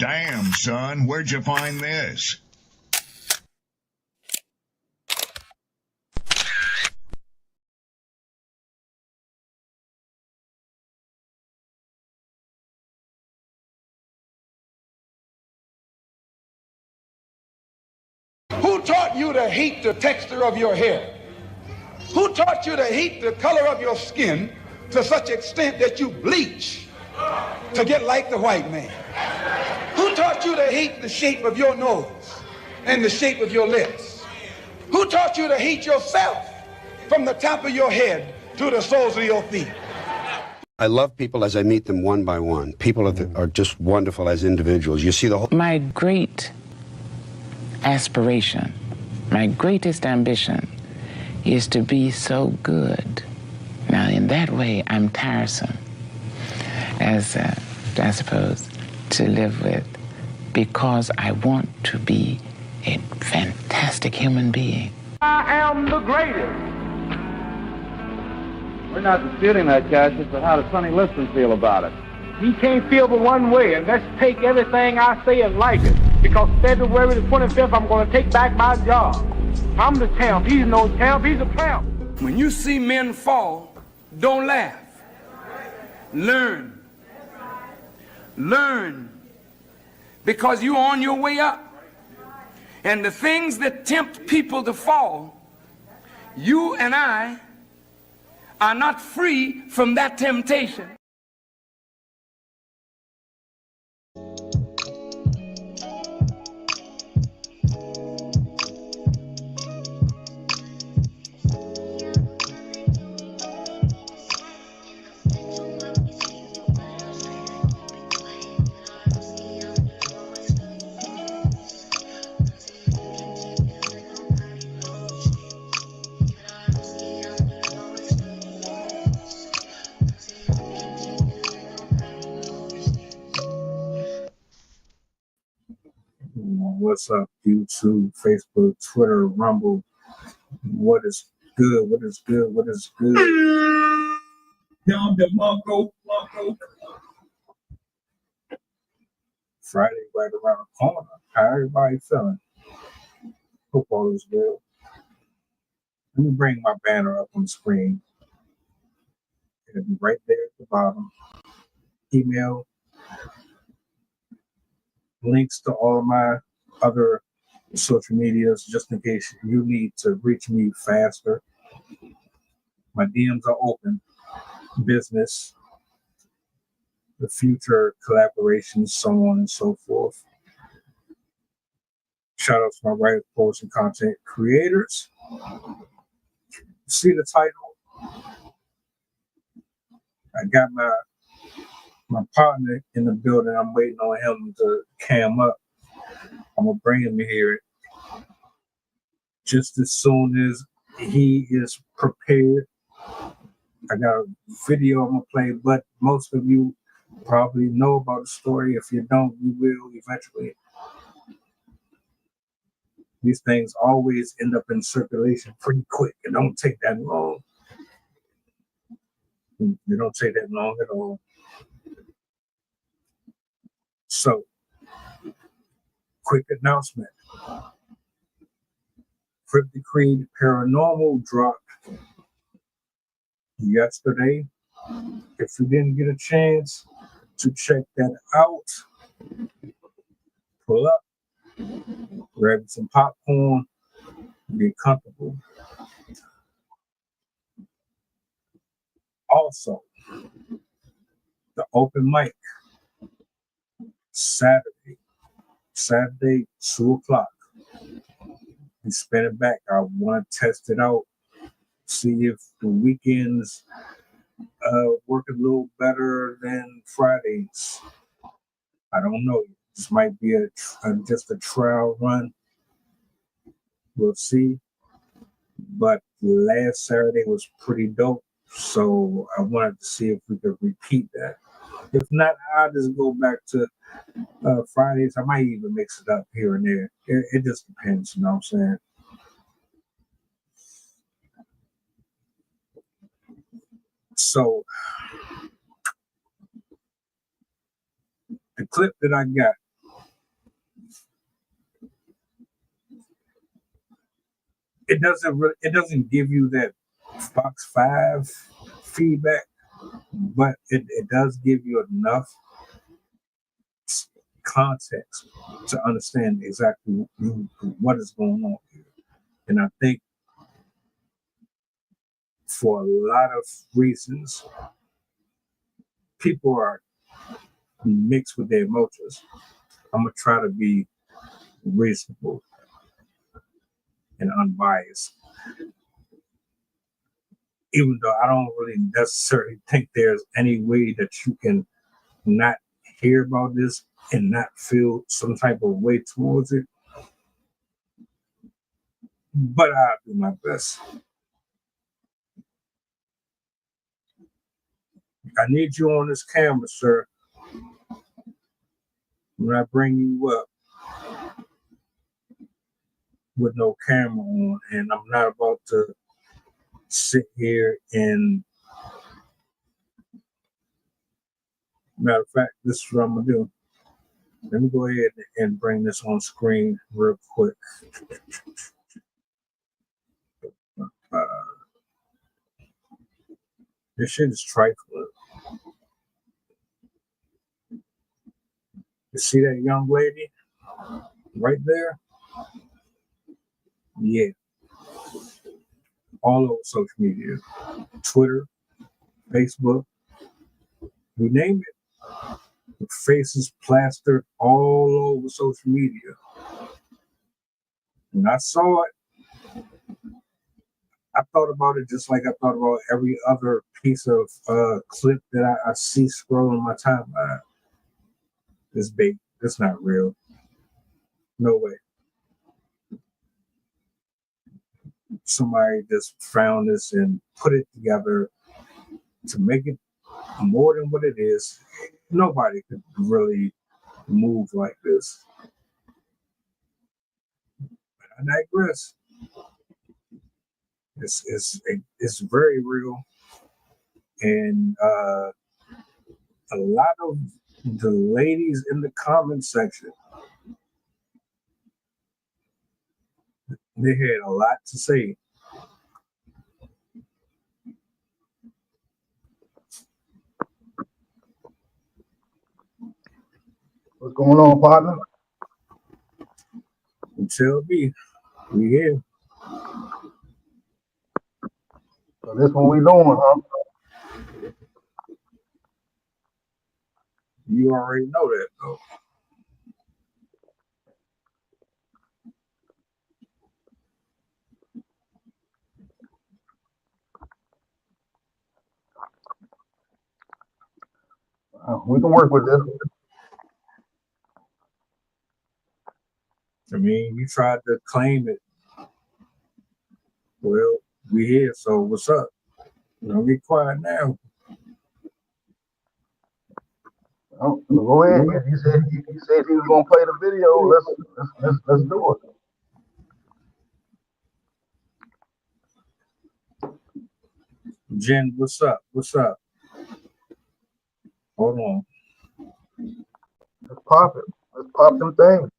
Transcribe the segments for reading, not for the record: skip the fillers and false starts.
Damn, son, where'd you find this? Who taught you to hate the texture of your hair? Who taught you to hate the color of your skin to such extent that you bleach to get like the white man? Who taught you to hate the shape of your nose and the shape of your lips? Who taught you to hate yourself from the top of your head to the soles of your feet? I love people as I meet them one by one. People are just wonderful as individuals. You see the whole... My great aspiration, my greatest ambition is to be so good. Now, in that way, I'm tiresome, as I suppose, to live with, because I want to be a fantastic human being. I am the greatest. We're not disputing that, Cassius, but how does Sonny Liston feel about it? He can't feel but one way, and let's take everything I say and like it. Because February the 25th, I'm going to take back my job. I'm the champ. He's no champ. He's a tramp. When you see men fall, don't laugh. Learn. Learn. Because you're on your way up. And the things that tempt people to fall, you and I are not free from that temptation. What's up, YouTube, Facebook, Twitter, Rumble? What is good? What is good? What is good? Down the Mongo. Friday right around the corner. How everybody feeling? Hope all is well. Let me bring my banner up on the screen. It'll be right there at the bottom. Email, links to all my other social medias, just in case you need to reach me faster. My DMs are open. Business, the future collaborations, so on and so forth. Shout out to my writers, poets, and content creators. See the title? I got my partner in the building. I'm waiting on him to cam up. I'm gonna bring him here just as soon as he is prepared. I got a video I'm gonna play, but most of you probably know about the story. If you don't, you will eventually. These things always end up in circulation pretty quick. It don't take that long. It don't take that long at all. So, quick announcement. Crypt Decree Paranormal dropped yesterday. If you didn't get a chance to check that out, pull up, grab some popcorn, be comfortable. Also, the open mic, Saturday, 2:00. We spin it back. I want to test it out, see if the weekends work a little better than Fridays. I don't know. This might be just a trial run. We'll see. But last Saturday was pretty dope, so I wanted to see if we could repeat that. If not, I'll just go back to Fridays. I might even mix it up here and there. It just depends, you know what I'm saying? So, the clip that I got it doesn't give you that Fox 5 feedback, but it does give you enough context to understand exactly what is going on here. And I think for a lot of reasons, people are mixed with their emotions. I'm gonna try to be reasonable and unbiased, even though I don't really necessarily think there's any way that you can not hear about this and not feel some type of way towards it. But I'll do my best. I need you on this camera, sir. When I bring you up with no camera on, and I'm not about to sit here and, matter of fact, this is what I'm gonna do. Let me go ahead and bring this on screen real quick. This shit is trifling. You see that young lady right there? Yeah. All over social media. Twitter, Facebook, you name it. The faces plastered all over social media. When I saw it, I thought about it just like I thought about every other piece of clip that I see scrolling my timeline. This bait, it's not real. No way. Somebody just found this and put it together to make it more than what it is. Nobody could really move like this. I digress. It's very real, and a lot of the ladies in the comment section, they had a lot to say. What's going on, partner? Tell me, we here. So this what we doing, huh? You already know that, though. We can work with this. I mean, you tried to claim it. Well, we here, so what's up? Don't be quiet now. Oh, go ahead. He said he was gonna play the video. Let's do it. Jen, what's up? What's up? Hold on. Let's pop it. Let's pop them things.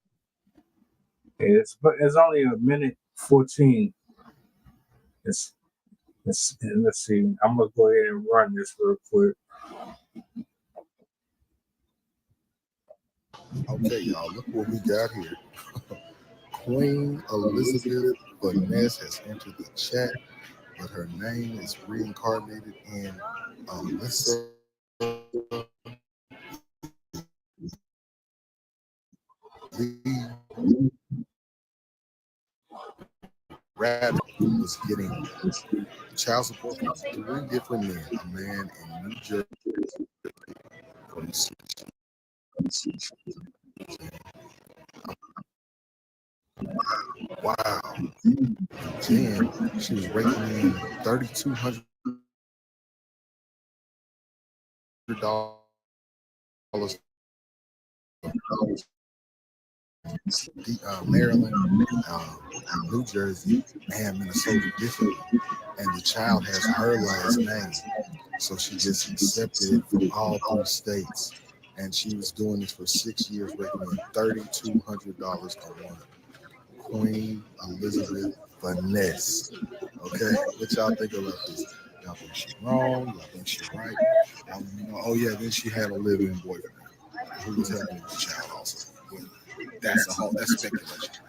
It's only a minute 14. Let's see. I'm gonna go ahead and run this real quick. Okay, y'all, look what we got here. Queen Elizabeth Finesse has entered the chat, but her name is reincarnated in Alyssa Rabbit was getting child support from 3 different men, a man in New Jersey from wow. Jen, she was raking in $3,200 Maryland, New Jersey, and Minnesota differently, and the child has her last name, so she just accepted it from all 3 states, and she was doing this for 6 years, raking in $3,200 a month. Queen Elizabeth finesse. Okay, what y'all think about this? Y'all think she wrong? Y'all think she right? Oh yeah, then she had a living boyfriend who was helping with the child also. Well, that's speculation.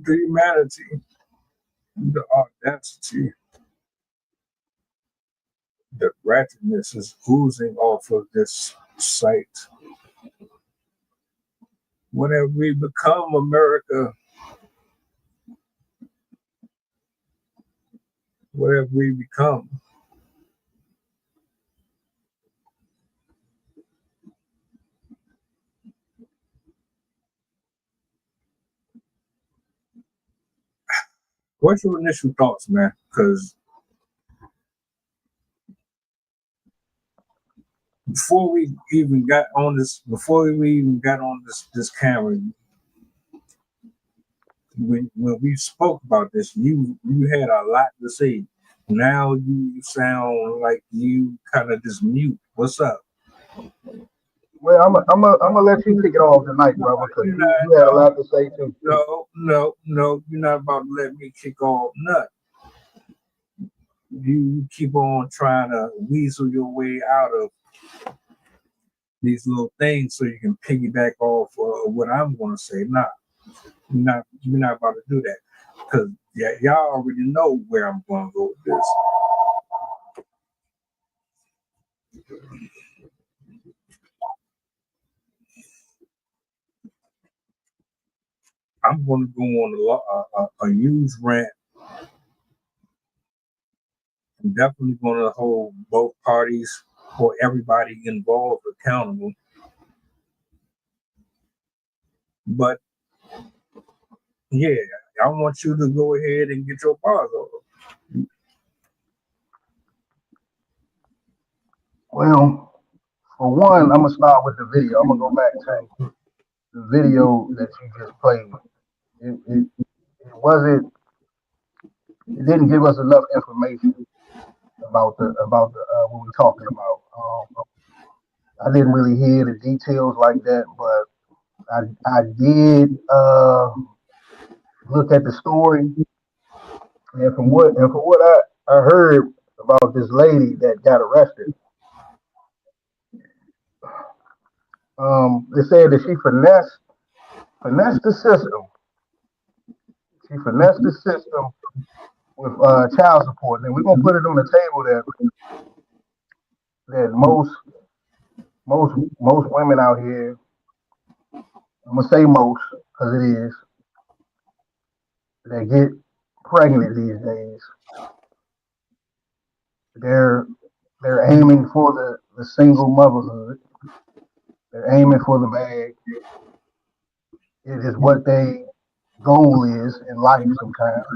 The humanity, the audacity, the ratchetness is oozing off of this site. What have we become, America? What have we become? What's your initial thoughts, man? Because before we even got on this camera, when we spoke about this, you had a lot to say. Now you sound like you kind of just mute. What's up? Well, I'm gonna let you kick it off tonight, brother, because you had a lot to say too. No, you're not about to let me kick off nut. You keep on trying to weasel your way out of these little things so you can piggyback off what I'm going to say. Nah, you're not about to do that, because y'all already know where I'm going to go with this. I'm going to go on a huge rant. I'm definitely going to hold both parties or everybody involved accountable. But yeah, I want you to go ahead and get your bars over. Well, for one, I'm gonna start with the video. I'm gonna go back to the video that you just played. It wasn't. It didn't give us enough information about the what we're talking about. I didn't really hear the details like that, but I did look at the story, and from what I heard about this lady that got arrested, they said that she finessed the system. She finessed the system with child support, and we're gonna put it on the table that most women out here, I'm gonna say most because it is, that get pregnant these days, they're aiming for the single motherhood. They're aiming for the bag. It is what they goal is in life sometimes,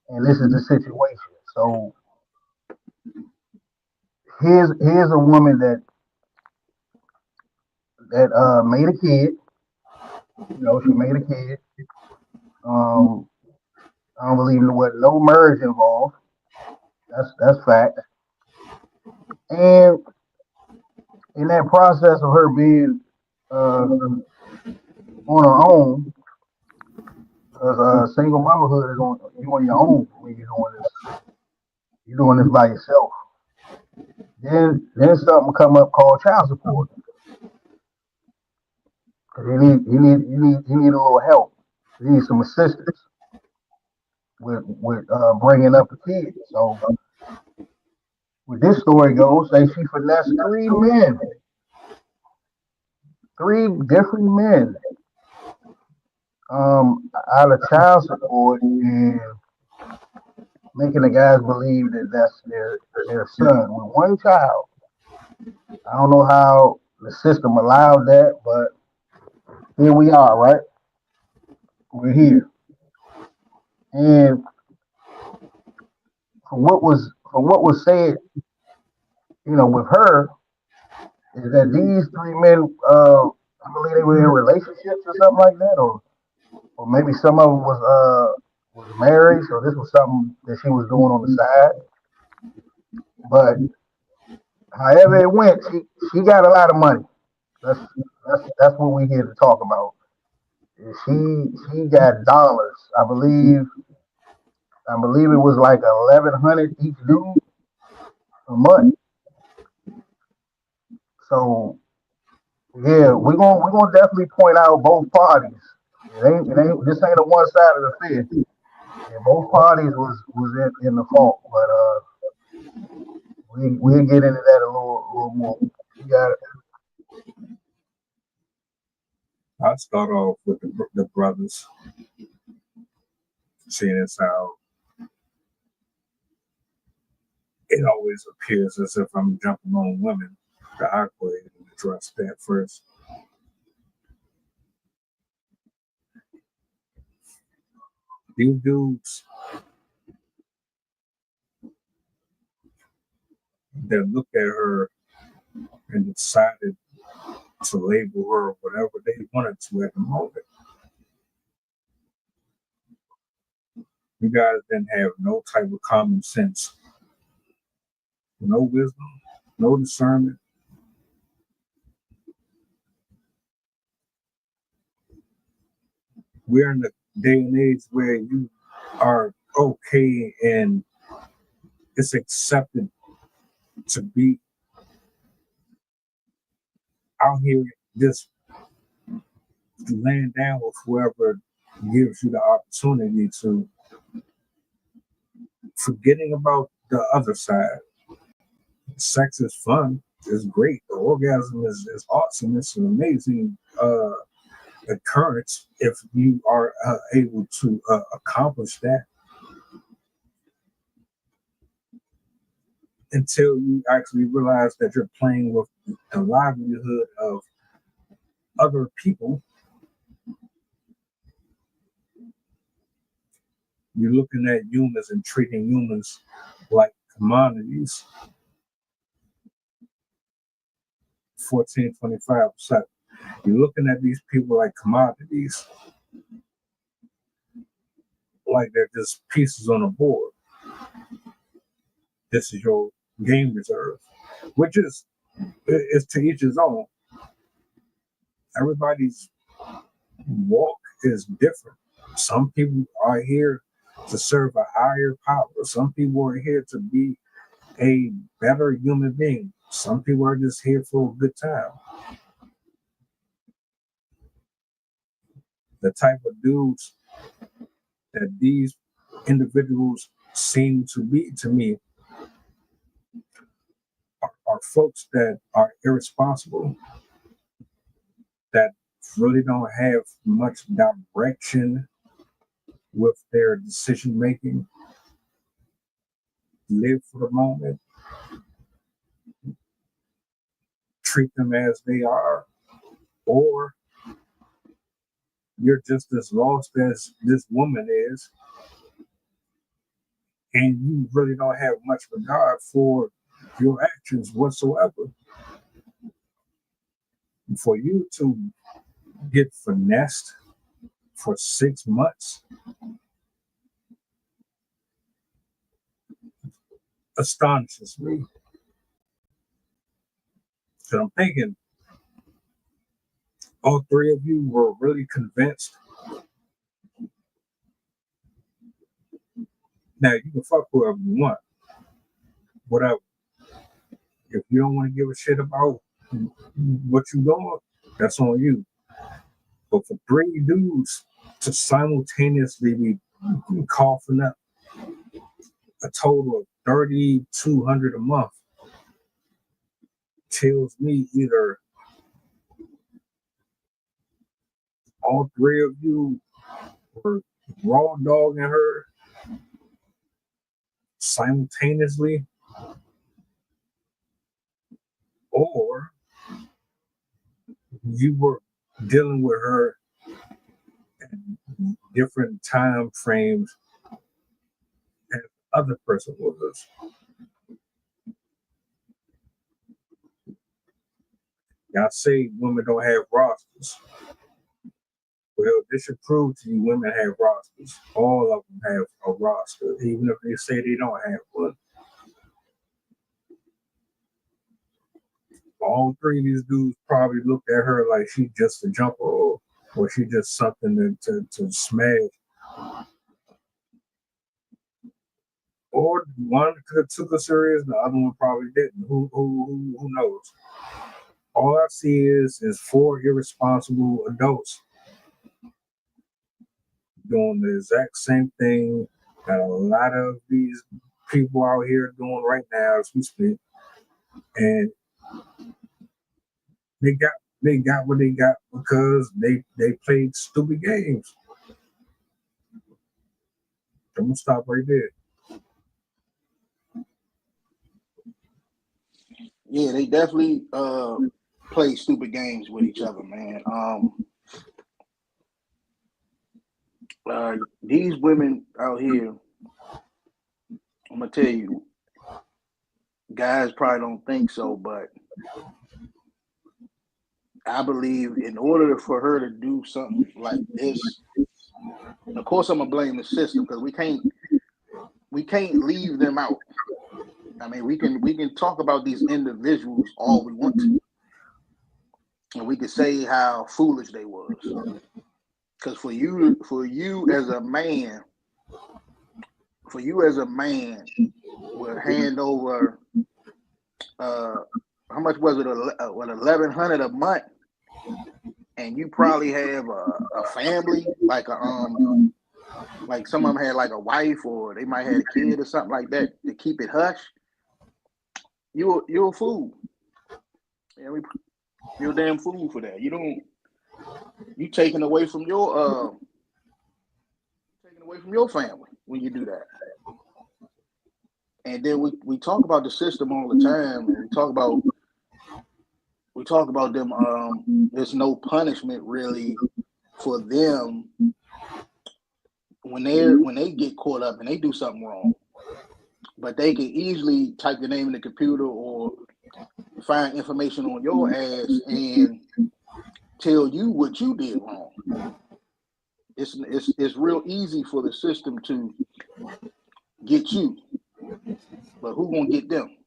and this is the situation. So here's a woman that made a kid. You know, she made a kid. I don't believe there was no marriage involved. That's fact. And in that process of her being on her own, because single motherhood is on your own when you're doing this. You're doing this by yourself. Then something come up called child support. You need a little help. You need some assistance with bringing up a kid. So with this story goes, say she finessed three different men, out of child support, and making the guys believe that that's their son with one child. I don't know how the system allowed that, but here we are, right? We're here. And from what was said, with her, is that these three men, I believe they were in relationships or something like that, or maybe some of them was married, so this was something that she was doing on the side. But however it went, she got a lot of money. That's that's what we here to talk about. She got dollars. I believe it was like 1,100 each dude a month. So yeah, we're gonna definitely point out both parties. It ain't this ain't a one side of the fence. Yeah, both parties was in the fault, but we'll get into that a little more. You got it. I'll start off with the brothers, seeing as how it always appears as if I'm jumping on women. I go ahead and address that first. These dudes that looked at her and decided to label her whatever they wanted to at the moment. You guys didn't have no type of common sense, no wisdom, no discernment. We're in the day and age where you are okay and it's accepted to be out here just laying down with whoever gives you the opportunity to, forgetting about the other side. Sex is fun, it's great. The orgasm is awesome. It's an amazing occurrence if you are able to accomplish that. Until you actually realize that you're playing with the livelihood of other people, you're looking at humans and treating humans like commodities. 14.25%. You're looking at these people like commodities, like they're just pieces on a board. This is your game reserve, which is to each his own. Everybody's walk is different. Some people are here to serve a higher power. Some people are here to be a better human being. Some people are just here for a good time. The type of dudes that these individuals seem to be to me are folks that are irresponsible, that really don't have much direction with their decision making, live for the moment, treat them as they are, or you're just as lost as this woman is, and you really don't have much regard for your actions whatsoever. For you to get finessed for 6 months astonishes me. So I'm thinking all three of you were really convinced. Now you can fuck whoever you want, whatever. If you don't want to give a shit about what you're doing, that's on you. But for three dudes to simultaneously be coughing up a total of $3,200 a month tells me either all three of you were raw dogging her simultaneously, or you were dealing with her at different time frames as the other person was. Y'all say women don't have rosters. Well, this should prove to you women have rosters. All of them have a roster, even if they say they don't have one. all three of these dudes probably looked at her like she just a jumper or she just something to smash. Or one could have took her serious, the other one probably didn't. Who knows? All I see is 4 irresponsible adults doing the exact same thing that a lot of these people out here doing right now as we speak. And they got what they got because they played stupid games. I'm gonna stop right there. Yeah, they definitely play stupid games with each other, man. These women out here, I'm gonna tell you, guys probably don't think so, but I believe in order for her to do something like this, of course I'm gonna blame the system because we can't leave them out. I mean, we can talk about these individuals all we want to, and we can say how foolish they was. Because for you as a man, would hand over how much was it? $1,100 a month, and you probably have a family, like like some of them had like a wife or they might have a kid or something like that to keep it hush. You're a fool. You're a damn fool for that. You taking away from your family when you do that. And then we talk about the system all the time, and we talk about them. There's no punishment really for them when they get caught up and they do something wrong. But they can easily type the name in the computer or find information on your ass and tell you what you did wrong. It's real easy for the system to get you, but who gonna get them?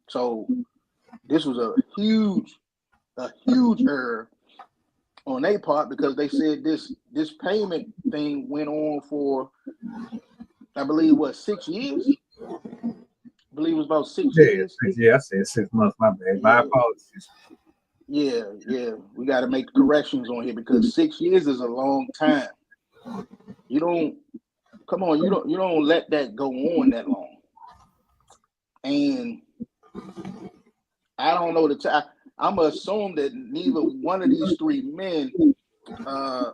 So this was a huge error on their part because they said this payment thing went on for, I believe, 6 years. I believe it was about 6 years. Yeah, I said 6 months. My bad. My apologies. Yeah. We got to make corrections on here because 6 years is a long time. You don't let that go on that long. And I don't know the time. I'm gonna assume that neither one of these 3 men the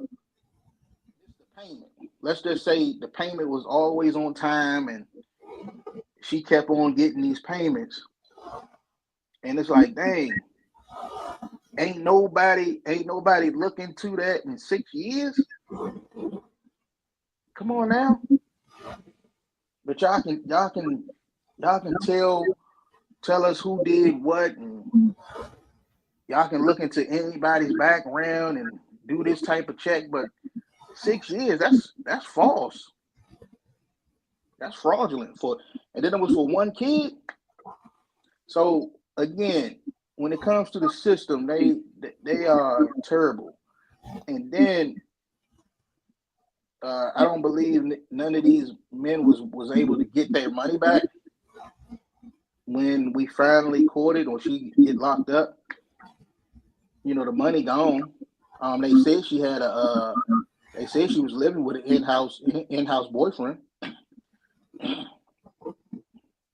payment. Let's just say the payment was always on time and she kept on getting these payments. And it's like, dang, ain't nobody look into that in 6 years. Come on now. But y'all can tell us who did what, and y'all can look into anybody's background and do this type of check, but 6 years, that's false. That's fraudulent and then it was for one kid. So again, when it comes to the system, they are terrible. And then I don't believe none of these men was able to get their money back when we finally caught it or she get locked up. You know, the money gone. They said she had they said she was living with an in-house boyfriend,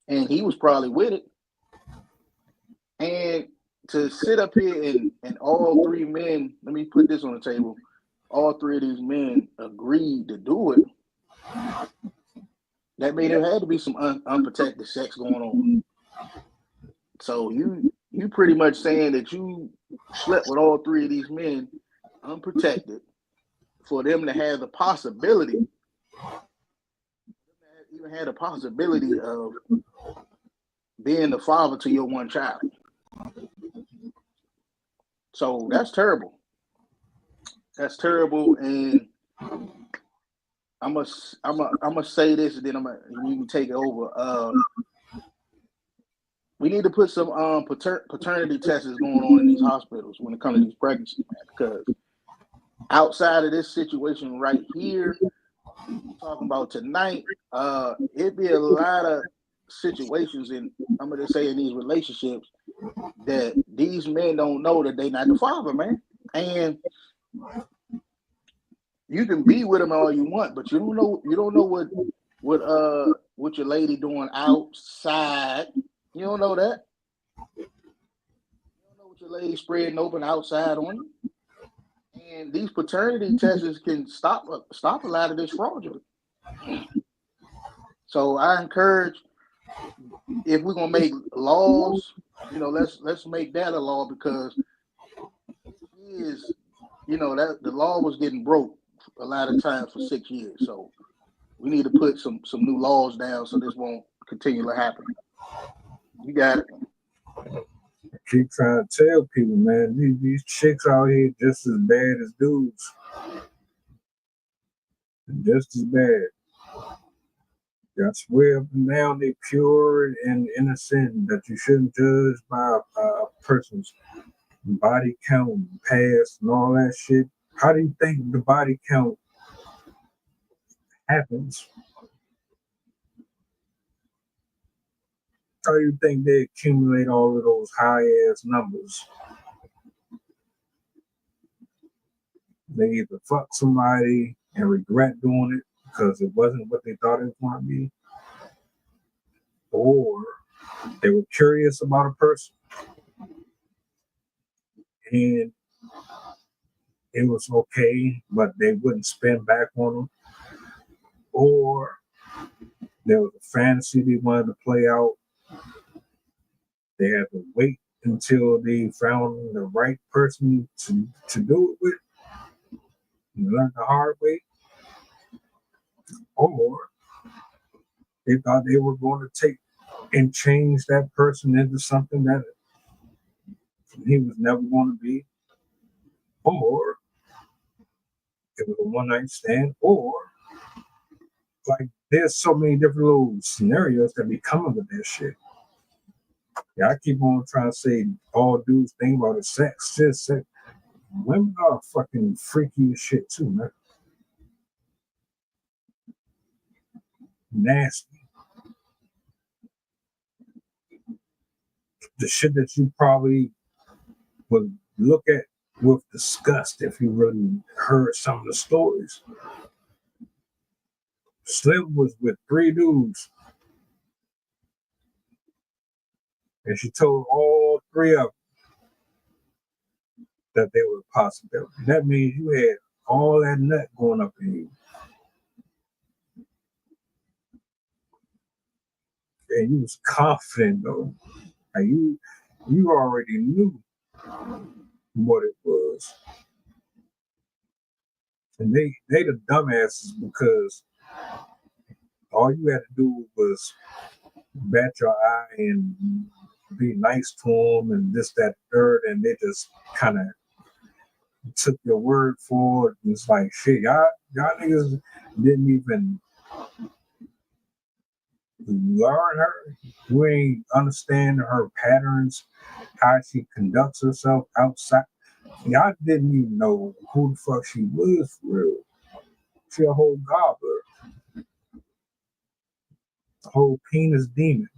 and he was probably with it. And to sit up here and all 3 men, let me put this on the table, all 3 of these men agreed to do it. That means there had to be some unprotected sex going on. So you pretty much saying that you slept with all 3 of these men unprotected for them to have the possibility, even had a possibility of being the father to your one child. So that's terrible. That's terrible, and I'm gonna say this, and then you can take it over. we need to put some paternity tests going on in these hospitals when it comes to these pregnancies, man. Because outside of this situation right here, talking about tonight, it'd be a lot of situations in, I'm gonna say, in these relationships that these men don't know that they not the father, man. And you can be with them all you want, but you don't know what your lady doing outside. You don't know that. You don't know what your lady spreading open outside on you. And these paternity tests can stop a lot of this fraudulent. So I encourage, if we're gonna make laws, let's make that a law, because that the law was getting broke a lot of times for 6 years. So we need to put some new laws down so this won't continue to happen. You got it. I keep trying to tell people, man, these chicks out here just as bad as dudes. Just as bad. I swear up and down they pure and innocent, that you shouldn't judge by a person's body count, past, and all that shit. How do you think the body count happens? How do you think they accumulate all of those high-ass numbers? They either fuck somebody and regret doing it because it wasn't what they thought it was going to be, or they were curious about a person and it was okay, but they wouldn't spin back on them, or there was a fantasy they wanted to play out. They had to wait until they found the right person to do it with, and learn the hard way, or they thought they were going to take and change that person into something that he was never going to be, or it was a one-night stand, or like there's so many different little scenarios that be coming with that shit. Yeah, I keep on trying to say all dudes think about is sex, just sex. Women are fucking freaky as shit too, man. Nasty. The shit that you probably would look at with disgust if you really heard some of the stories. Slim was with 3 dudes, and she told all 3 of them that they were a possibility. That means you had all that nut going up in you. And you was confident though. Like you already knew what it was. And they the dumbasses, because all you had to do was bat your eye and be nice to them and this, that, third, and they just kind of took your word for it. And it's like, shit, y'all niggas didn't even learn her. You ain't understand her patterns, how she conducts herself outside. Y'all didn't even know who the fuck she was for real. She a whole gobbler. A whole penis demon.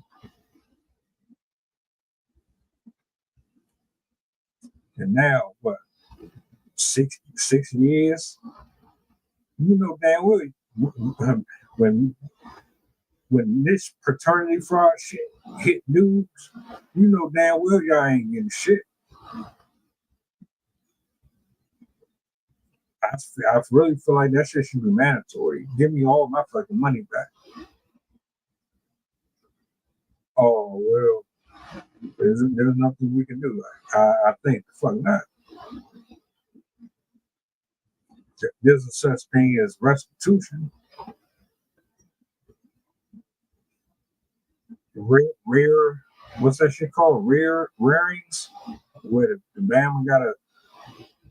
And now, what, 6 years? You know damn well when this paternity fraud shit hit dudes, you know damn well y'all ain't getting shit. I really feel like that shit should be mandatory. Give me all my fucking money back. Oh, well, there's nothing we can do. I think, fuck not. There's a such thing as restitution. Rare, what's that shit called? Rarings? Where the man gotta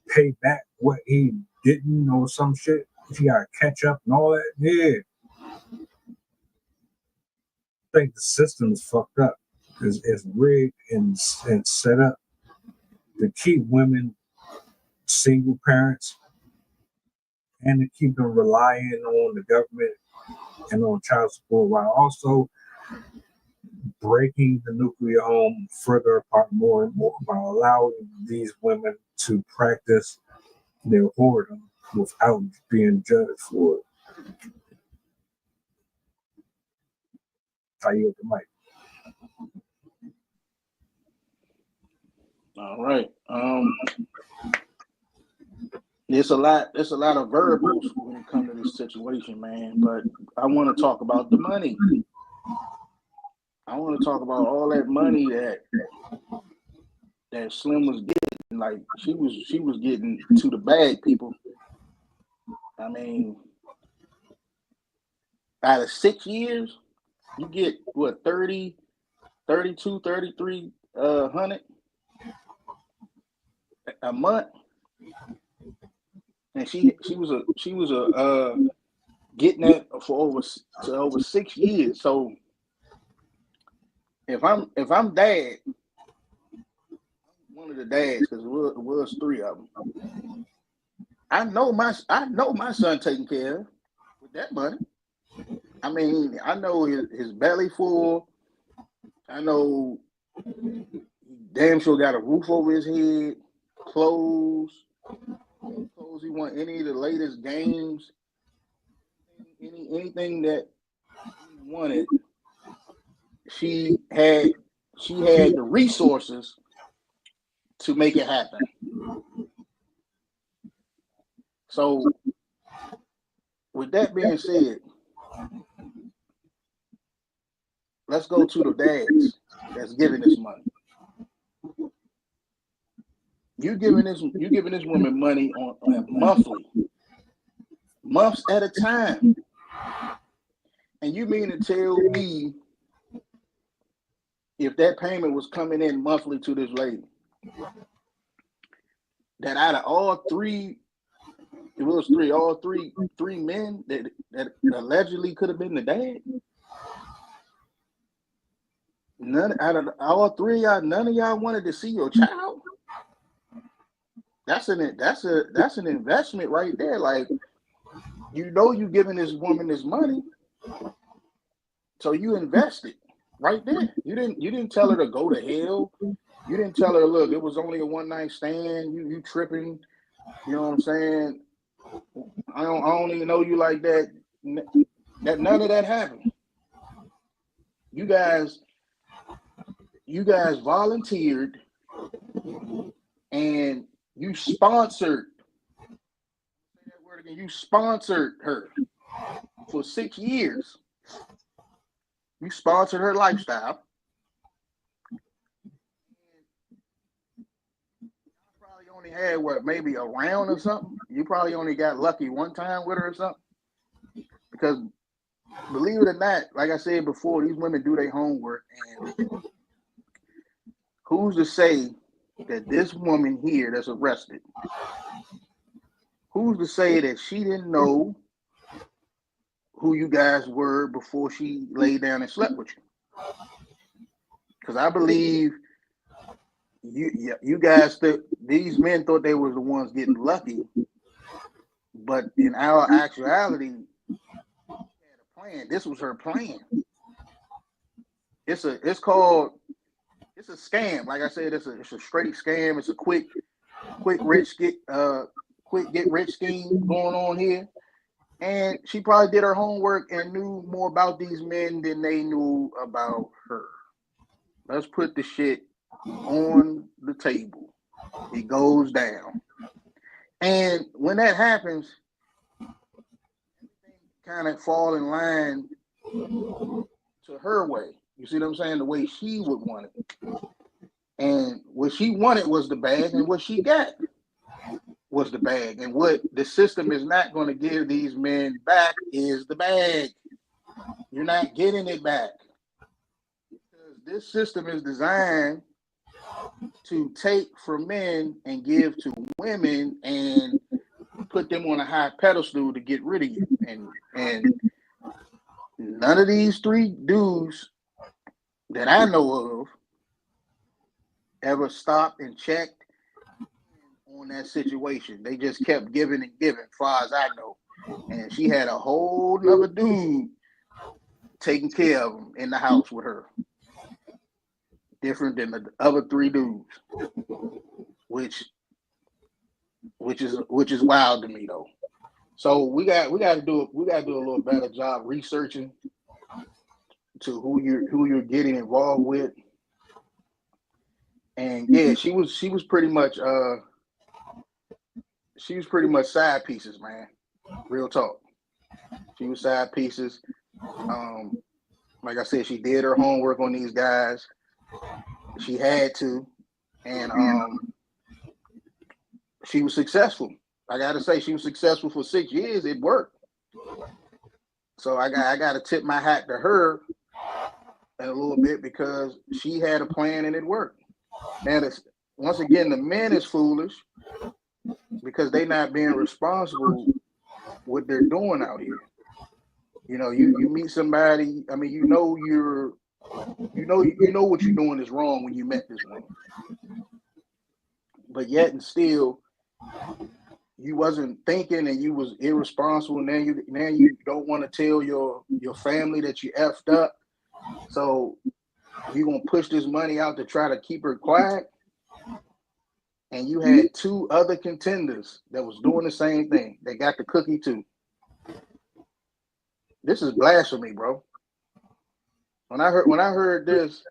pay back what he didn't or some shit. He gotta catch up and all that. Yeah. I think the system is fucked up. is rigged and set up to keep women single parents and to keep them relying on the government and on child support, while also breaking the nuclear home further apart more and more by allowing these women to practice their whoredom without being judged for it. I yield the mic. All right. There's a lot of variables when it comes to this situation, man. But I want to talk about the money. I want to talk about all that money that Slim was getting. Like she was getting to the bag, people. I mean, out of 6 years, you get what, 30, 32, 3,300 a month. And she was getting that for over 6 years. So if I'm dad, one of the dads, because it was 3 of them, I know my son taken care of with that money. I mean, I know his belly full. I know he damn sure got a roof over his head, clothes he want, any of the latest games, anything that he wanted. She had the resources to make it happen. So with that being said, let's go to the dads that's giving this money. You giving this woman money on monthly, months at a time, and you mean to tell me if that payment was coming in monthly to this lady, that out of all three men that allegedly could have been the dad, none out of all 3 of y'all, none of y'all wanted to see your child? That's an investment right there. Like, you giving this woman this money, so you invested right there. You didn't tell her to go to hell. You didn't tell her, look, it was only a one-night stand. You tripping. You know what I'm saying? I don't even know you like that. None of that happened. You guys volunteered and you sponsored. Say that word again. You sponsored her for 6 years. You sponsored her lifestyle. You probably only had maybe a round or something. You probably only got lucky one time with her or something. Because believe it or not, like I said before, these women do their homework, and who's to say that this woman here that's arrested, who's to say that she didn't know who you guys were before she laid down and slept with you? Because I believe you guys, these men thought they were the ones getting lucky, but in our actuality, she had a plan. This was her plan. It's a scam. Like I said, it's a straight scam. It's a quick get rich scheme going on here. And she probably did her homework and knew more about these men than they knew about her. Let's put the shit on the table. It goes down. And when that happens, everything kind of fall in line to her way. You see what I'm saying? The way she would want it. And what she wanted was the bag, and what she got was the bag. And what the system is not going to give these men back is the bag. You're not getting it back. Because this system is designed to take from men and give to women and put them on a high pedestal to get rid of you. And none of these 3 dudes that I know of ever stopped and checked on that situation. They just kept giving and giving, as far as I know. And she had a whole nother dude taking care of them in the house with her. Different than the other 3 dudes. Which is wild to me though. So we got to do a little better job researching to who you're getting involved with. And yeah, she was pretty much side pieces, man. Real talk. She was side pieces. Like I said, she did her homework on these guys. She had to, and she was successful. I gotta say, she was successful for 6 years. It worked. So I got to tip my hat to her a little bit because she had a plan and it worked. Now, once again, the men is foolish because they're not being responsible what they're doing out here. You know, you meet somebody. I mean, you know what you're doing is wrong when you met this woman, but yet and still, you wasn't thinking and you was irresponsible. Now you don't want to tell your family that you effed up. So you're gonna push this money out to try to keep her quiet. And you had 2 other contenders that was doing the same thing. They got the cookie too. This is blasphemy, bro. When I heard this,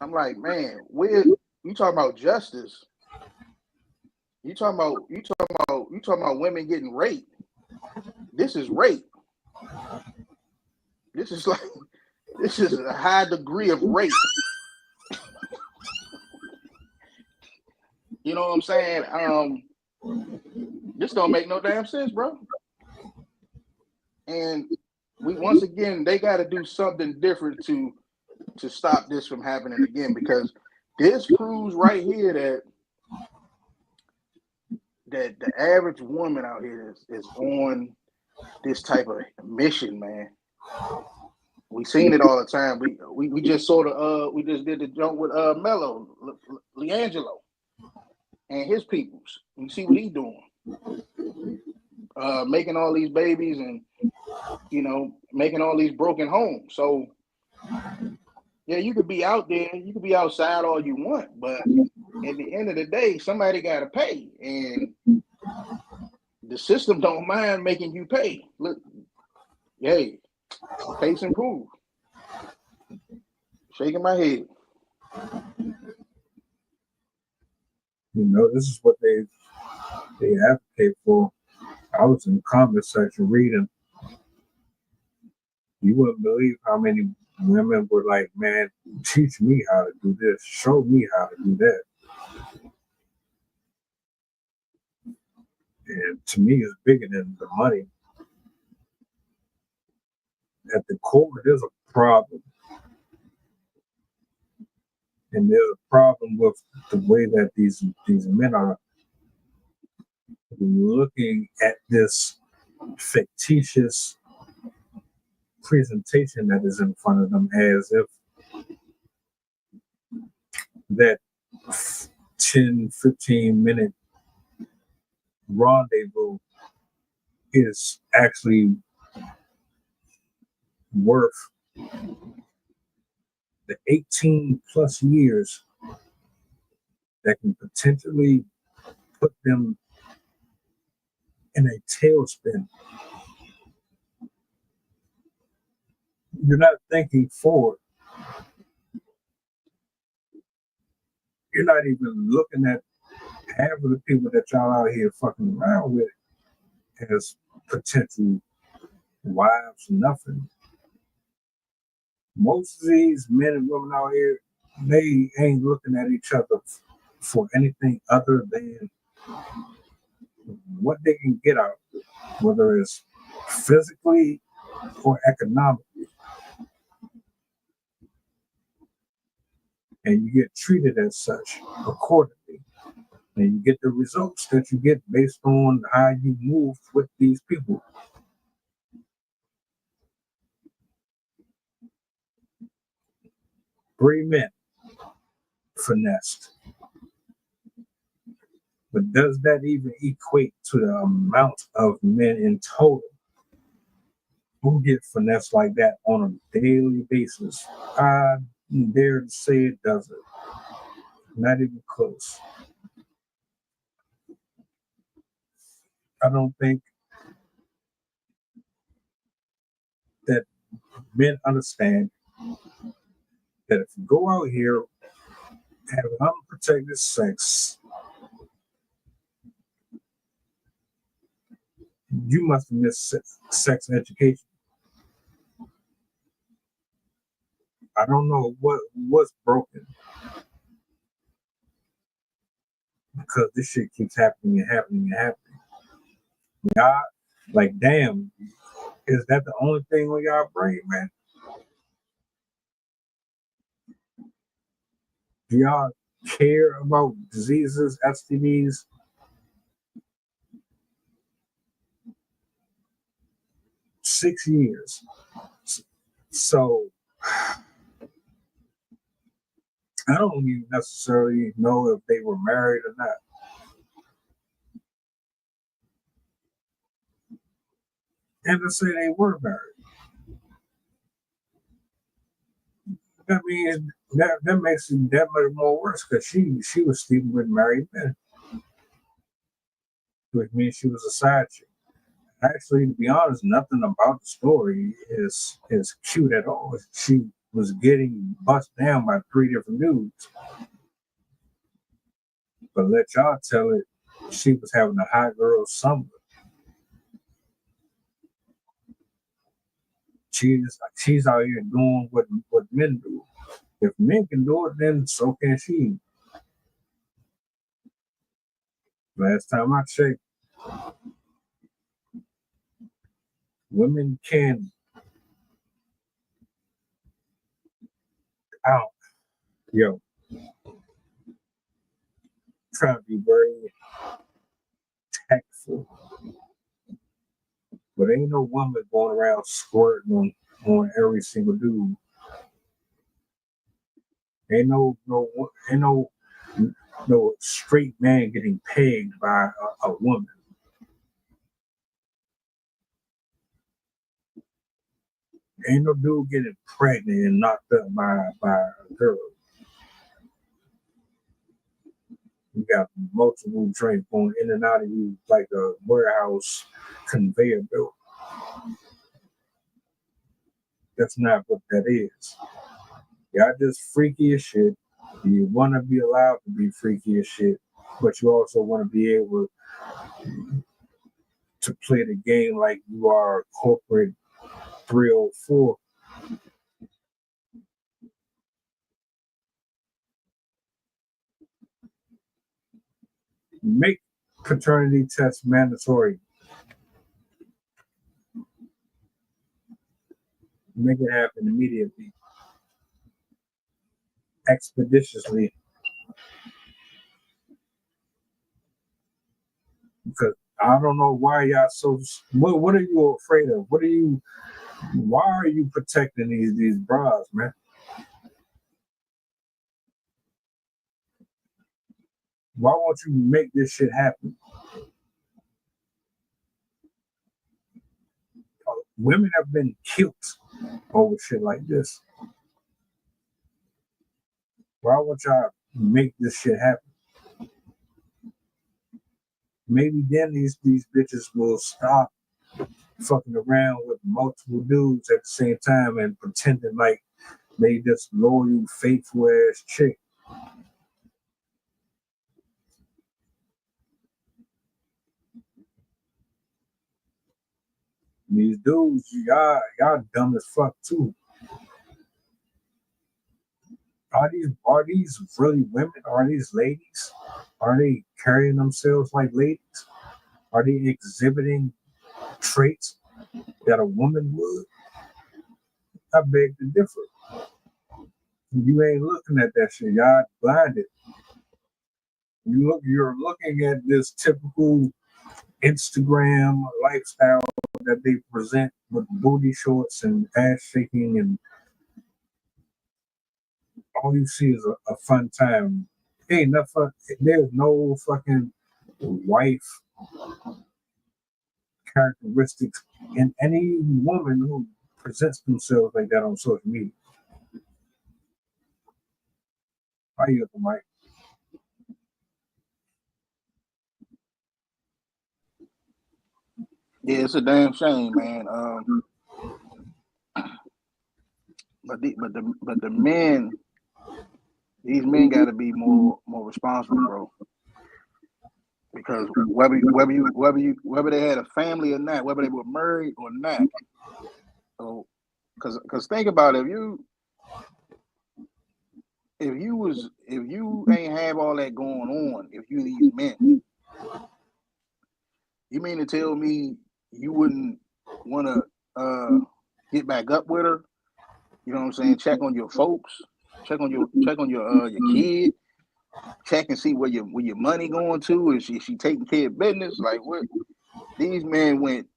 I'm like, man, you talking about justice? You talking about women getting raped? This is rape. This is a high degree of rape. You know what I'm saying? This don't make no damn sense, bro. And once again, they got to do something different to stop this from happening again, because this proves right here that the average woman out here is on this type of mission, man. We seen it all the time. We just we just did the joint with Mello, Leangelo, and his peoples. You see what he's doing, making all these babies and making all these broken homes. So yeah, you could be out there, you could be outside all you want, but at the end of the day, somebody got to pay, and the system don't mind making you pay. Look, hey, case and proof. Shaking my head. You know, this is what they advocate for. I was in the comment section reading. You wouldn't believe how many women were like, man, teach me how to do this. Show me how to do that. And to me, it's bigger than the money. At the core, there's a problem. And there's a problem with the way that these men are looking at this fictitious presentation that is in front of them, as if that 10-15 minute rendezvous is actually worth the 18 plus years that can potentially put them in a tailspin. You're not thinking forward. You're not even looking at half of the people that y'all out here fucking around with as potential wives, nothing. Most of these men and women out here, they ain't looking at each other for anything other than what they can get out, whether it's physically or economically. And you get treated as such accordingly. And you get the results that you get based on how you move with these people. 3 men, finessed. But does that even equate to the amount of men in total who get finessed like that on a daily basis? I dare to say it doesn't. Not even close. I don't think that men understand that if you go out here, have unprotected sex, you must have missed sex education. I don't know what's broken, because this shit keeps happening and happening and happening. Y'all, like, damn, is that the only thing on y'all brain, man? Do y'all care about diseases, STDs? Six years. So I don't even necessarily know if they were married or not. And to say they were married, that means that makes it that much more worse, because she was sleeping with married men, which means she was a side chick. Actually, to be honest, nothing about the story is cute at all. She was getting bust down by 3 different dudes. But let y'all tell it, she was having a hot girl summer. She's out here doing what men do. If men can do it, then so can she. Last time I checked, women can. Out. Yo, trying to be very tactful, but ain't no woman going around squirting on every single dude. Ain't no straight man getting pegged by a woman. Ain't no dude getting pregnant and knocked up by a girl. You got multiple drinks going in and out of you like a warehouse conveyor belt. That's not what that is. Y'all just freaky as shit. You want to be allowed to be freaky as shit, but you also want to be able to play the game like you are a corporate 304. Make paternity tests mandatory. Make it happen immediately, expeditiously. Because I don't know why y'all so. What are you afraid of? Why are you protecting these bras, man? Why won't you make this shit happen? Women have been killed over shit like this. Why won't y'all make this shit happen? Maybe then these bitches will stop fucking around with multiple dudes at the same time and pretending like they just loyal, faithful ass chick. These dudes, y'all dumb as fuck too. Are these really women? Are these ladies? Are they carrying themselves like ladies? Are they exhibiting traits that a woman would? I beg to differ. You ain't looking at that shit. Y'all blinded. You're looking at this typical Instagram lifestyle that they present with booty shorts and ass shaking and all you see is a fun time. Ain't nothing. There's no fucking wife characteristics in any woman who presents themselves like that on social media. I use the mic. Yeah, it's a damn shame, man. But the men, these men got to be more responsible, bro. Because whether they had a family or not, whether they were married or not, so because think about it, if you ain't have all that going on, if you these men, you mean to tell me you wouldn't want to get back up with her? You know what I'm saying? Check on your folks, check on your kid, check and see where your money going to. Is she taking care of business? Like what? These men went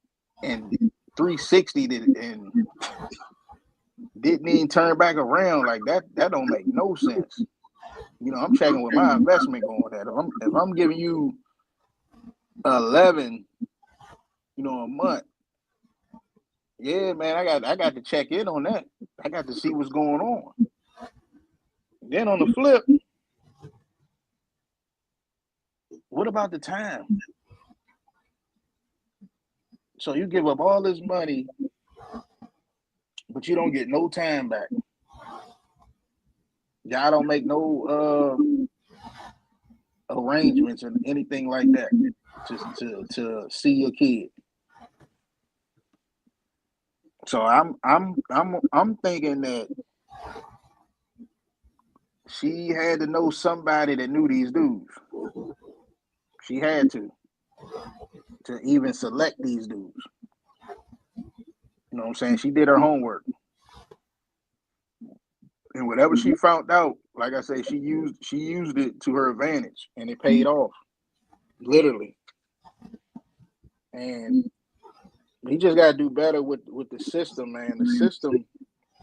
and 360 and didn't even turn back around. Like that don't make no sense. You know, I'm checking with my investment going at. If I'm giving you 11, you know, a month. Yeah, man, I got to check in on that. I got to see what's going on. Then on the flip, what about the time? So you give up all this money, but you don't get no time back. Y'all don't make no arrangements or anything like that to see your kid. So I'm thinking that she had to know somebody that knew these dudes. She had to even select these dudes. You know what I'm saying? She did her homework. And whatever she found out, like I say, she used it to her advantage, and it paid off, literally. And we just gotta do better with the system, man. The system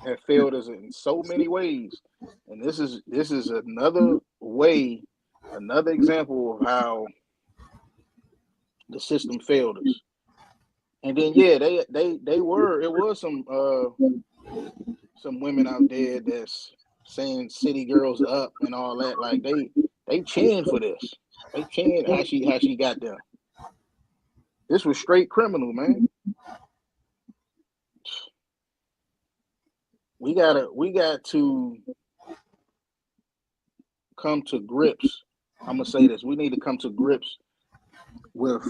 has failed us in so many ways, and this is another way, another example of how the system failed us. And then yeah, it was some women out there that's saying city girls up and all that. Like they cheering for this. They cheering how she got there. This was straight criminal, man. We got to come to grips. I'm gonna say this. We need to come to grips with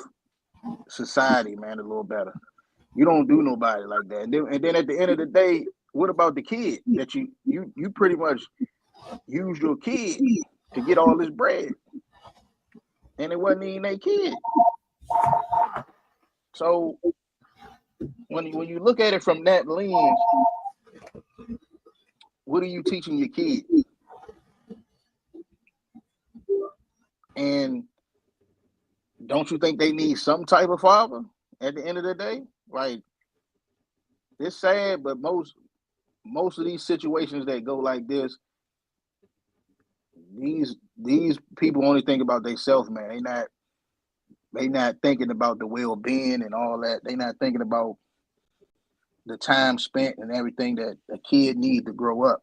society, man, a little better. You don't do nobody like that. And then at the end of the day, what about the kid that you pretty much used your kid to get all this bread, and it wasn't even their kid. So when you look at it from that lens, what are you teaching your kid? And don't you think they need some type of father at the end of the day? Like, it's sad, but most of these situations that go like this, these people only think about themselves, man. They not thinking about the well-being and all that. They not thinking about the time spent and everything that a kid needs to grow up.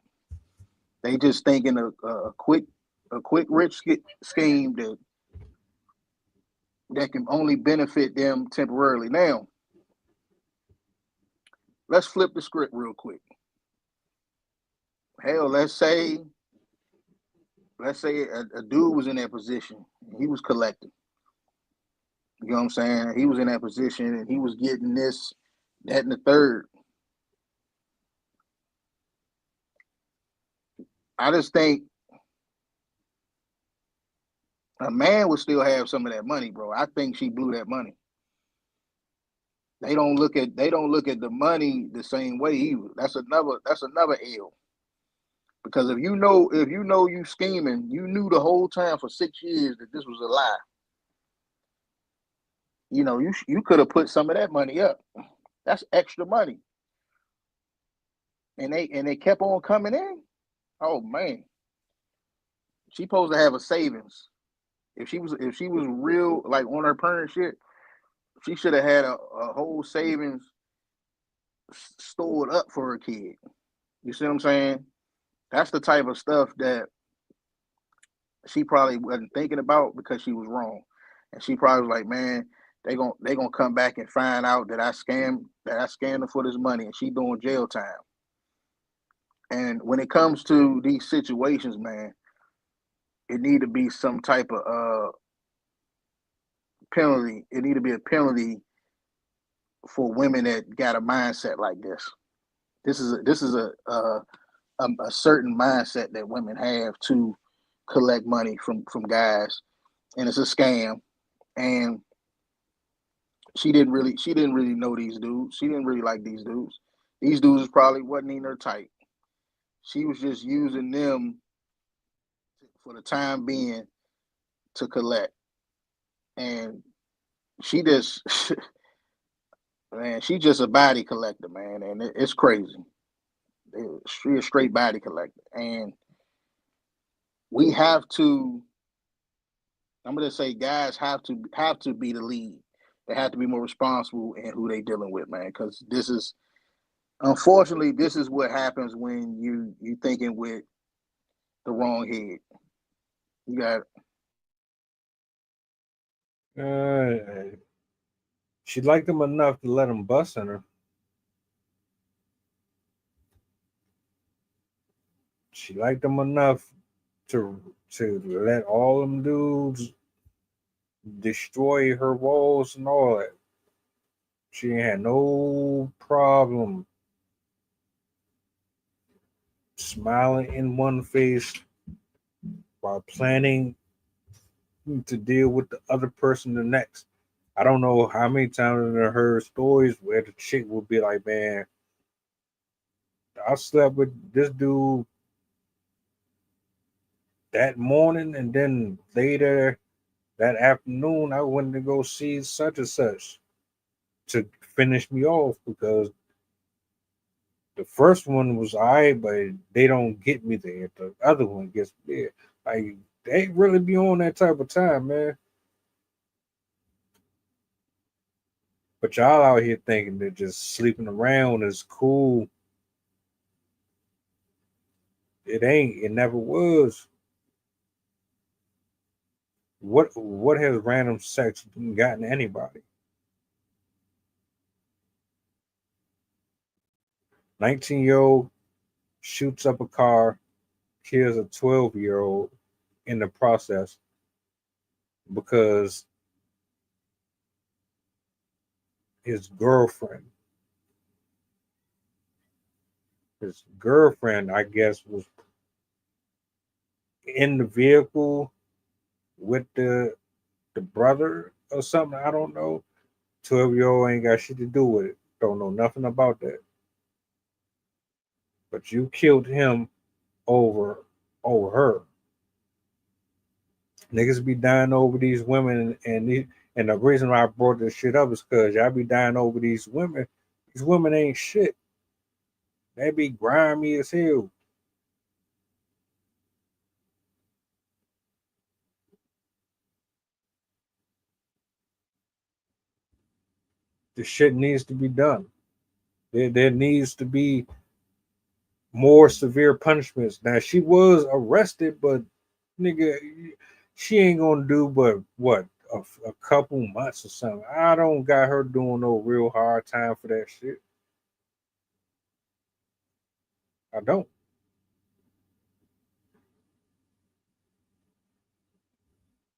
They just thinking a quick rich scheme that can only benefit them temporarily. Now, let's flip the script real quick. Hell, let's say a dude was in that position. He was collecting. You know what I'm saying? He was in that position and he was getting this, that, and the third. I just think a man would still have some of that money, bro. I think she blew that money. They don't look at the money the same way either. That's another L. Because if you know you scheming, you knew the whole time for 6 years that this was a lie. You know, you could have put some of that money up. That's extra money. And they kept on coming in. Oh man. She supposed to have a savings. If she was real like on her parent shit, she should have had a whole savings stored up for her kid. You see what I'm saying? That's the type of stuff that she probably wasn't thinking about because she was wrong. And she probably was like, man, they gonna come back and find out that I scammed her for this money and she doing jail time. And when it comes to these situations, man, it need to be some type of penalty. It need to be a penalty for women that got a mindset like this. This is a certain mindset that women have to collect money from guys, and it's a scam. And she didn't really know these dudes. She didn't really like these dudes. These dudes probably wasn't even her type. She was just using them for the time being to collect. And she just man, she just a body collector, man, and it's crazy. She's a straight body collector, and we have to. I'm gonna say, guys have to be the lead. They have to be more responsible in who they dealing with, man. Because this is, unfortunately, this is what happens when you thinking with the wrong head. You got. She liked him enough to let him bust on her. She liked him enough to let all them dudes destroy her walls and all that. She had no problem smiling in one face while planning to deal with the other person the next. I don't know how many times I heard stories where the chick would be like, man, I slept with this dude that morning, and then later that afternoon I went to go see such and such to finish me off because the first one was all right, but they don't get me there. The other one gets me there. Like, they really be on that type of time, man. But y'all out here thinking that just sleeping around is cool. It ain't. It never was. What has random sex gotten anybody? 19-year-old shoots up a car, kills a 12-year-old in the process because his girlfriend, I guess, was in the vehicle with the brother or something. I don't know. 12-year-old ain't got shit to do with it. Don't know nothing about that. But you killed him over her. Niggas be dying over these women, and the reason why I brought this shit up is because y'all be dying over these women. These women ain't shit. They be grimy as hell. This shit needs to be done. There needs to be more severe punishments. Now, she was arrested, but nigga, she ain't gonna do but what, a couple months or something. I don't got her doing no real hard time for that shit. I don't.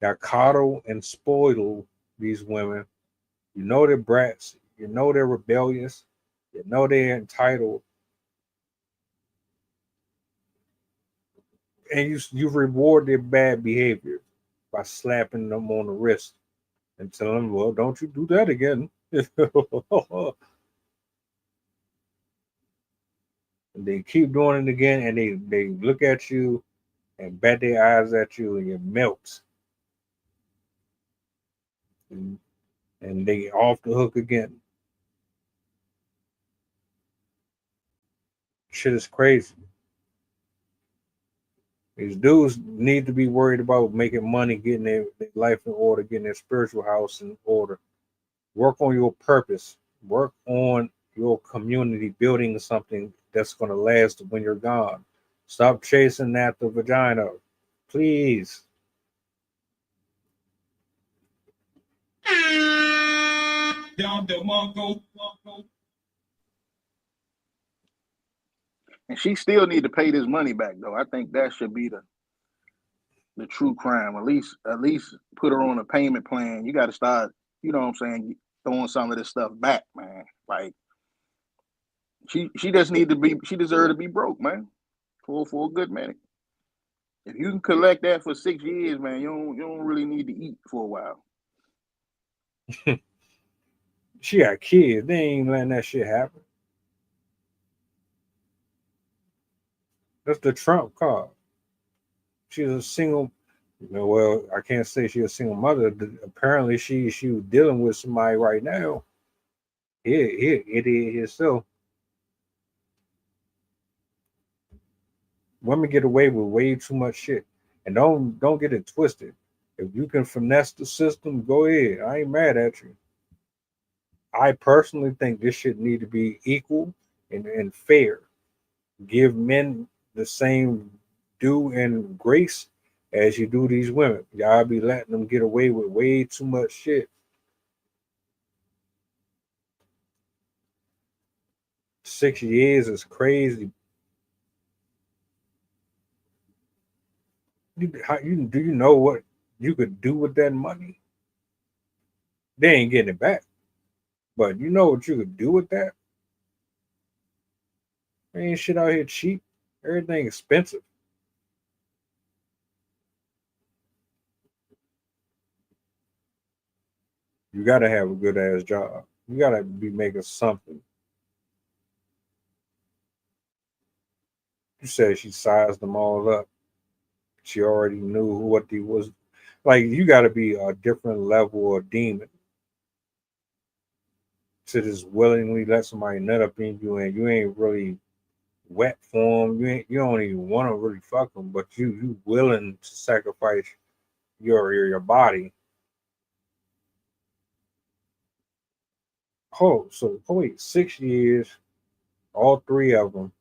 Y'all coddle and spoil these women. You know they're brats. You know they're rebellious. You know they're entitled. And you reward their bad behavior by slapping them on the wrist and telling them, well, don't you do that again. And they keep doing it again, and they look at you and bat their eyes at you, and you melt. And they off the hook again. Shit is crazy. These dudes need to be worried about making money, getting their life in order, getting their spiritual house in order. Work on your purpose. Work on your community, building something that's going to last when you're gone. Stop chasing after vagina, please. And she still need to pay this money back though. I think that should be the true crime. At least put her on a payment plan. You got to start, you know what I'm saying, throwing some of this stuff back, man. Like she just need to be, she deserve to be broke, man, for a good minute. If you can collect that for 6 years, man, you don't really need to eat for a while. She got kids. They ain't letting that shit happen. That's the Trump card. She's a single. Well, I can't say she's a single mother. Apparently, she was dealing with somebody right now. It is herself. Women get away with way too much shit, and don't get it twisted. If you can finesse the system, go ahead. I ain't mad at you. I personally think this shit need to be equal and fair. Give men the same due and grace as you do these women. Y'all be letting them get away with way too much shit. 6 years is crazy. Do you know what you could do with that money? They ain't getting it back, but you know what you could do with that? Ain't shit out here cheap. Everything expensive. You gotta have a good ass job. You gotta be making something. You said she sized them all up. She already knew what he was. Like, you gotta be a different level of demon to just willingly let somebody nut up in you, and you ain't really wet for them. You don't even want to really fuck them, but you willing to sacrifice your body. Wait, 6 years, all three of them.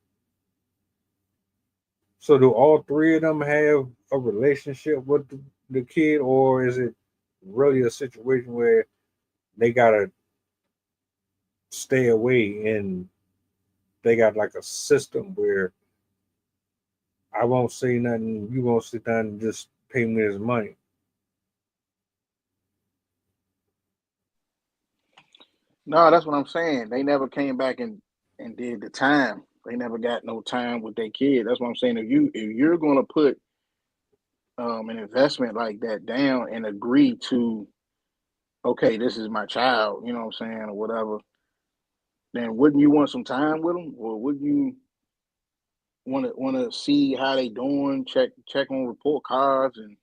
So do all three of them have a relationship with the kid, or is it really a situation where they gotta stay away and they got like a system where I won't say nothing, you won't sit down and just pay me this money? No, that's what I'm saying. They never came back and did the time. They never got no time with their kid. That's what I'm saying. If you're gonna put an investment like that down and agree to, okay, this is my child, you know what I'm saying, or whatever, then wouldn't you want some time with them, or would you want to see how they doing, check on report cards, and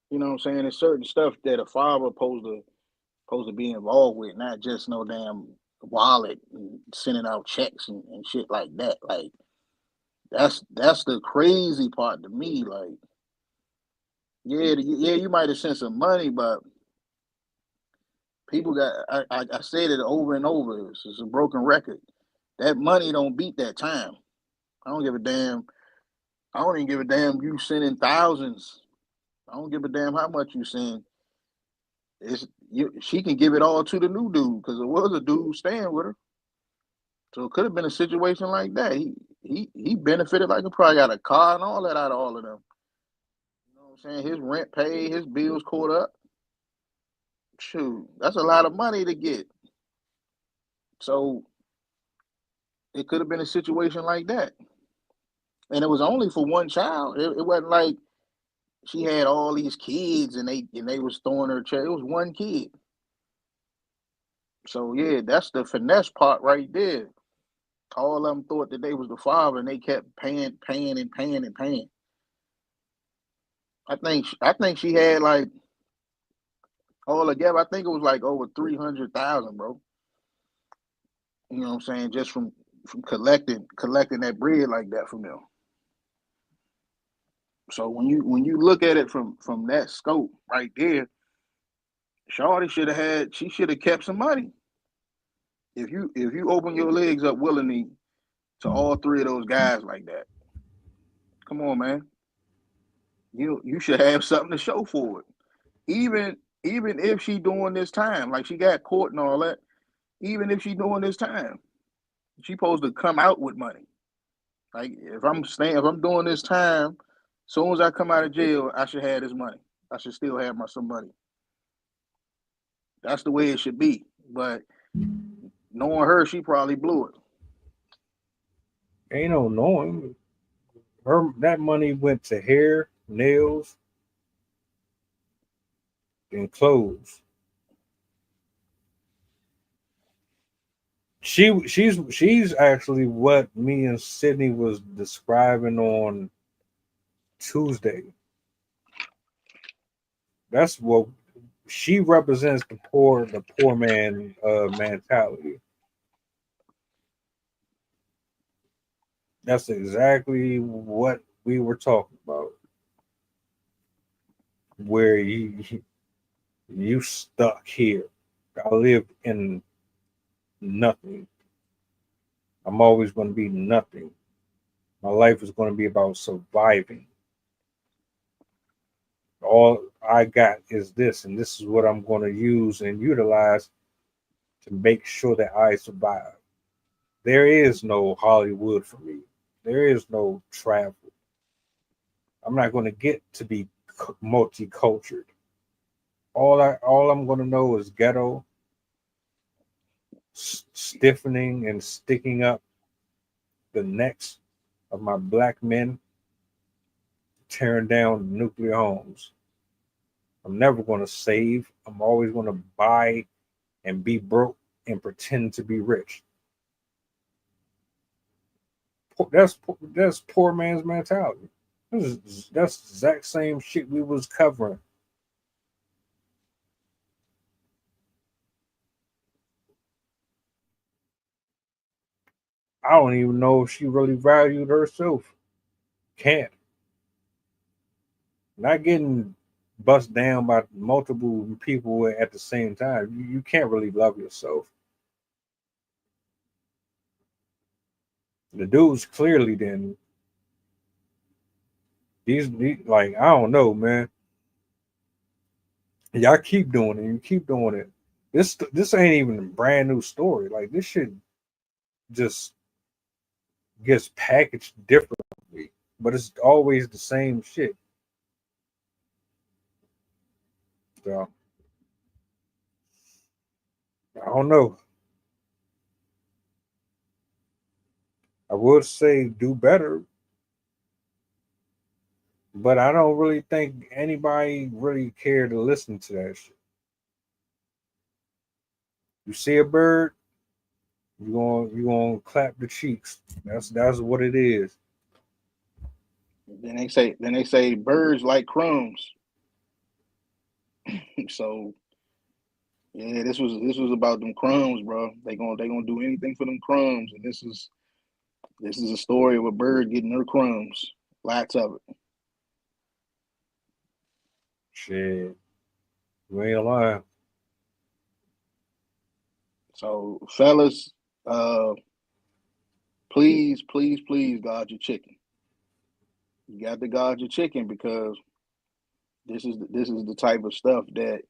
you know what I'm saying? There's certain stuff that a father supposed to be involved with, not just no damn wallet and sending out checks and shit like that. Like that's the crazy part to me. Like, yeah, you might have sent some money, but people got. I said it over and over. It's a broken record. That money don't beat that time. I don't give a damn. I don't even give a damn you sending thousands. I don't give a damn how much you send. She can give it all to the new dude because it was a dude staying with her. So it could have been a situation like that. He benefited, like he probably got a car and all that out of all of them. You know what I'm saying? His rent paid, his bills caught up. Shoot, that's a lot of money to get. So it could have been a situation like that. And it was only for one child. It wasn't like she had all these kids and they was throwing her check. It was one kid. So yeah, that's the finesse part right there. All of them thought that they was the father, and they kept paying and paying and paying. I think she had like all together. I think it was like over 300,000, bro. You know what I'm saying? Just from collecting that bread like that from them. So when you look at it from that scope right there, Shawty she should have kept some money. If you open your legs up willingly to all three of those guys like that, come on, man. You should have something to show for it. Even if she doing this time, like she got court and all that, even if she doing this time, she supposed to come out with money. Like if I'm doing this time, as soon as I come out of jail, I should have this money. I should still have some money. That's the way it should be. But knowing her, she probably blew it. Ain't no knowing. That money went to hair, nails, and clothes. She's actually what me and Sydney was describing on Tuesday. That's what she represents, the poor man mentality. That's exactly what we were talking about. Where you stuck here. I live in nothing. I'm always going to be nothing. My life is going to be about surviving. All I got is this, and this is what I'm going to use and utilize to make sure that I survive. There is no Hollywood for me. There is no travel. I'm not going to get to be multicultural. All I'm going to know is ghetto, stiffening and sticking up the necks of my black men, tearing down nuclear homes. I'm never going to save. I'm always going to buy and be broke and pretend to be rich. That's poor man's mentality. That's the exact same shit we was covering. I don't even know if she really valued herself. Can't. Not getting bust down by multiple people at the same time. You can't really love yourself. The dudes clearly didn't. These like, I don't know, man. Y'all keep doing it. You keep doing it. This ain't even a brand new story. Like, this shit just gets packaged differently, but it's always the same shit. So I don't know. I would say do better, but I don't really think anybody really cared to listen to that shit. You see a bird, you gonna clap the cheeks. That's what it is. Then they say birds like crumbs. So yeah, this was about them crumbs, bro. They gonna do anything for them crumbs, and this is a story of a bird getting her crumbs, lots of it. Shit, you ain't lying. So fellas, please guard your chicken. You got to guard your chicken because this is the type of stuff that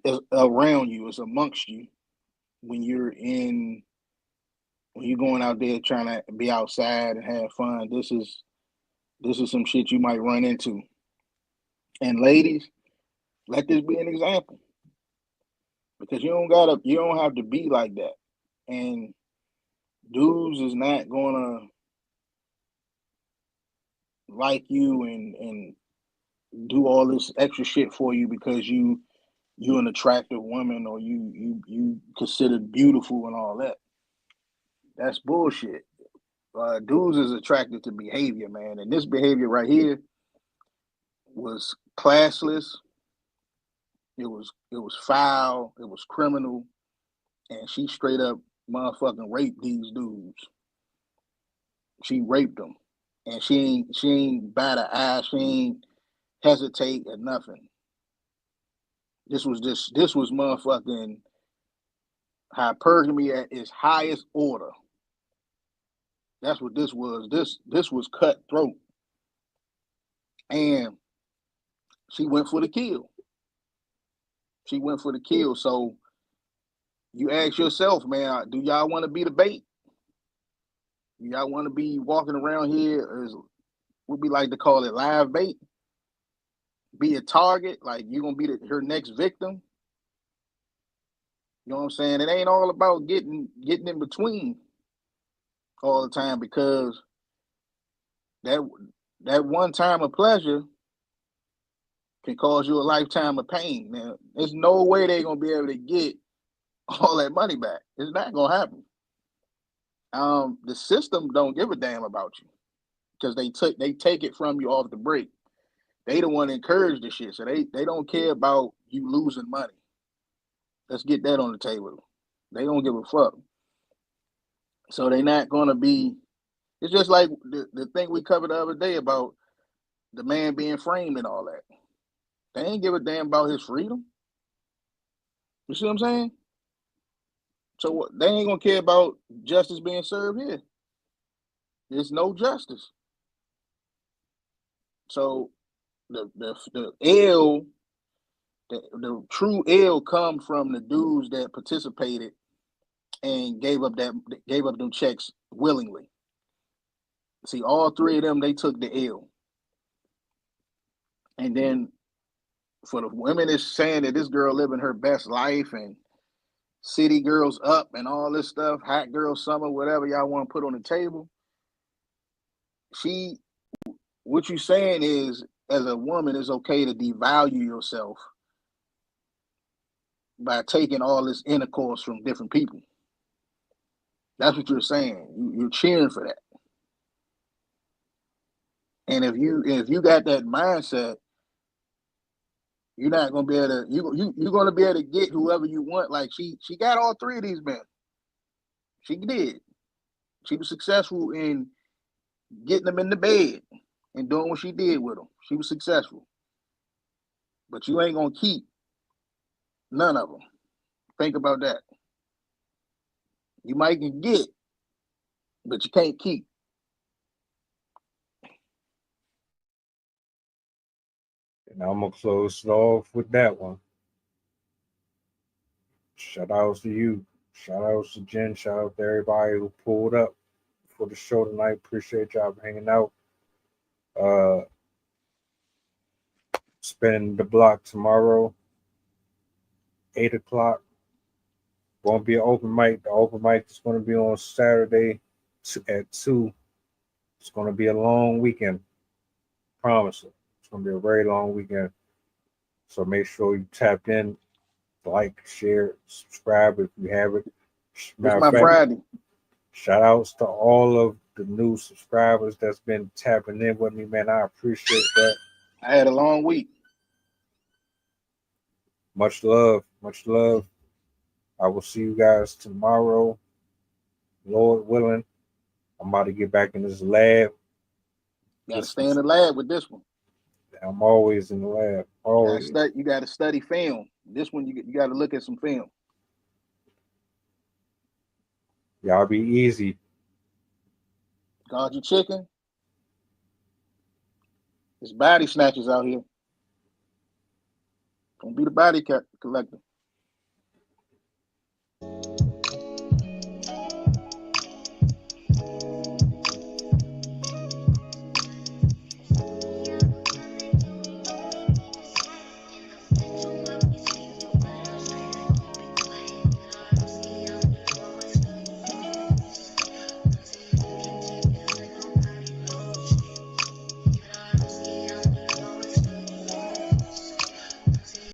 is around you, is amongst you when you're going out there trying to be outside and have fun. This is some shit you might run into. And ladies, let this be an example. Because you don't have to be like that. And dudes is not gonna like you and do all this extra shit for you because you're an attractive woman or you considered beautiful and all that. That's bullshit. Dudes is attracted to behavior, man, and this behavior right here was classless. It was foul. It was criminal, and she straight up motherfucking raped these dudes. She raped them, and she ain't bat an eye, she ain't hesitate or nothing. This was motherfucking hypergamy at its highest order. That's what this was. This was cutthroat. And she went for the kill. So you ask yourself, man, do y'all want to be the bait? Do y'all want to be walking around here as what we like to call it, live bait? Be a target, like you're gonna be her next victim. You know what I'm saying? It ain't all about getting in between all the time, because that one time of pleasure can cause you a lifetime of pain. Now, there's no way they're gonna be able to get all that money back. It's not gonna happen. The system don't give a damn about you, because they take it from you off the break. They the one encourage the shit, so they don't care about you losing money. Let's get that on the table. They don't give a fuck. So they're not gonna be. It's just like the thing we covered the other day about the man being framed and all that. They ain't give a damn about his freedom. You see what I'm saying? So they ain't gonna care about justice being served here. There's no justice. So the true ill come from the dudes that participated and gave up them checks willingly. See, all three of them, they took the ill. And then for the women that's saying that this girl living her best life and city girls up and all this stuff, hot girl summer, whatever y'all want to put on the table, what you saying is, as a woman, it's okay to devalue yourself by taking all this intercourse from different people. That's what you're saying. You're cheering for that. And if you got that mindset, you're not gonna be able to. You're gonna be able to get whoever you want. Like she got all three of these men. She did. She was successful in getting them in the bed and doing what she did with them. She was successful. But you ain't gonna keep none of them. Think about that. You might can get, but you can't keep. And I'm gonna close it off with that one. Shout outs to you. Shout outs to Jen. Shout out to everybody who pulled up for the show tonight. Appreciate y'all hanging out. Spinning the block tomorrow, 8 o'clock. Won't be an open mic. The open mic is going to be on Saturday at 2. It's going to be a long weekend. Promise it. It's going to be a very long weekend. So make sure you tap in, like, share, subscribe if you haven't. It's my Friday. Shout outs to all of the new subscribers that's been tapping in with me, man. I appreciate that. I had a long week. Much love. Much love. I will see you guys tomorrow. Lord willing. I'm about to get back in this lab. You gotta stay in the lab with this one. I'm always in the lab. Always. You gotta study film. This one you gotta look at some film. Y'all be easy. Guard your chicken. There's body snatchers out here. Don't be the body collector.